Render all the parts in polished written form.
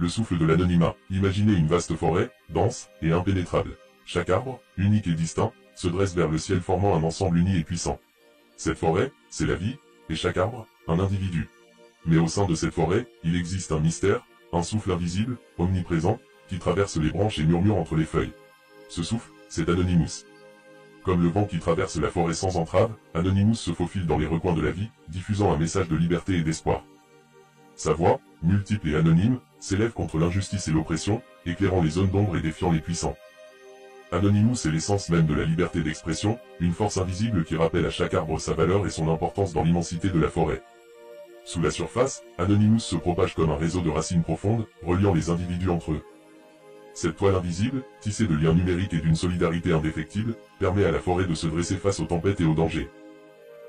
Le souffle de l'anonymat. Imaginez une vaste forêt, dense et impénétrable. Chaque arbre, unique et distinct, se dresse vers le ciel formant un ensemble uni et puissant. Cette forêt, c'est la vie, et chaque arbre, un individu. Mais au sein de cette forêt, il existe un mystère, un souffle invisible, omniprésent, qui traverse les branches et murmure entre les feuilles. Ce souffle, c'est Anonymous. Comme le vent qui traverse la forêt sans entrave, Anonymous se faufile dans les recoins de la vie, diffusant un message de liberté et d'espoir. Sa voix, multiple et anonyme, s'élève contre l'injustice et l'oppression, éclairant les zones d'ombre et défiant les puissants. Anonymous est l'essence même de la liberté d'expression, une force invisible qui rappelle à chaque arbre sa valeur et son importance dans l'immensité de la forêt. Sous la surface, Anonymous se propage comme un réseau de racines profondes, reliant les individus entre eux. Cette toile invisible, tissée de liens numériques et d'une solidarité indéfectible, permet à la forêt de se dresser face aux tempêtes et aux dangers.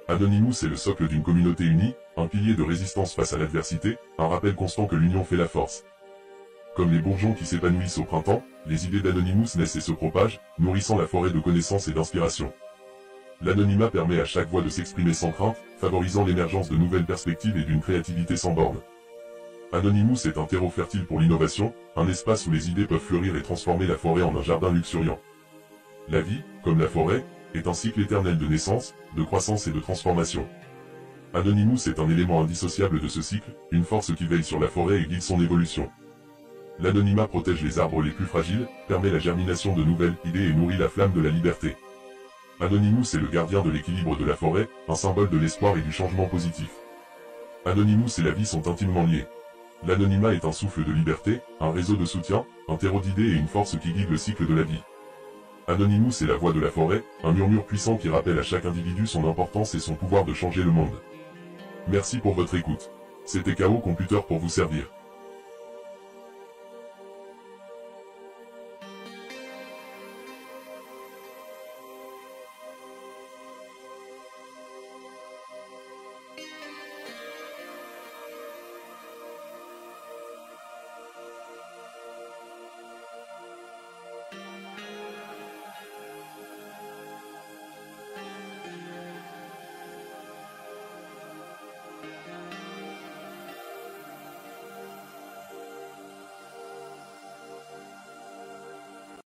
Anonymous est le socle d'une communauté unie, un pilier de résistance face à l'adversité, un rappel constant que l'union fait la force. Comme les bourgeons qui s'épanouissent au printemps, les idées d'Anonymous naissent et se propagent, nourrissant la forêt de connaissances et d'inspiration. L'anonymat permet à chaque voix de s'exprimer sans crainte, favorisant l'émergence de nouvelles perspectives et d'une créativité sans bornes. Anonymous est un terreau fertile pour l'innovation, un espace où les idées peuvent fleurir et transformer la forêt en un jardin luxuriant. La vie, comme la forêt, est un cycle éternel de naissance, de croissance et de transformation. Anonymous est un élément indissociable de ce cycle, une force qui veille sur la forêt et guide son évolution. L'anonymat protège les arbres les plus fragiles, permet la germination de nouvelles idées et nourrit la flamme de la liberté. Anonymous est le gardien de l'équilibre de la forêt, un symbole de l'espoir et du changement positif. Anonymous et la vie sont intimement liés. L'anonymat est un souffle de liberté, un réseau de soutien, un terreau d'idées et une force qui guide le cycle de la vie. Anonymous est la voix de la forêt, un murmure puissant qui rappelle à chaque individu son importance et son pouvoir de changer le monde. Merci pour votre écoute. C'était KO Computer pour vous servir.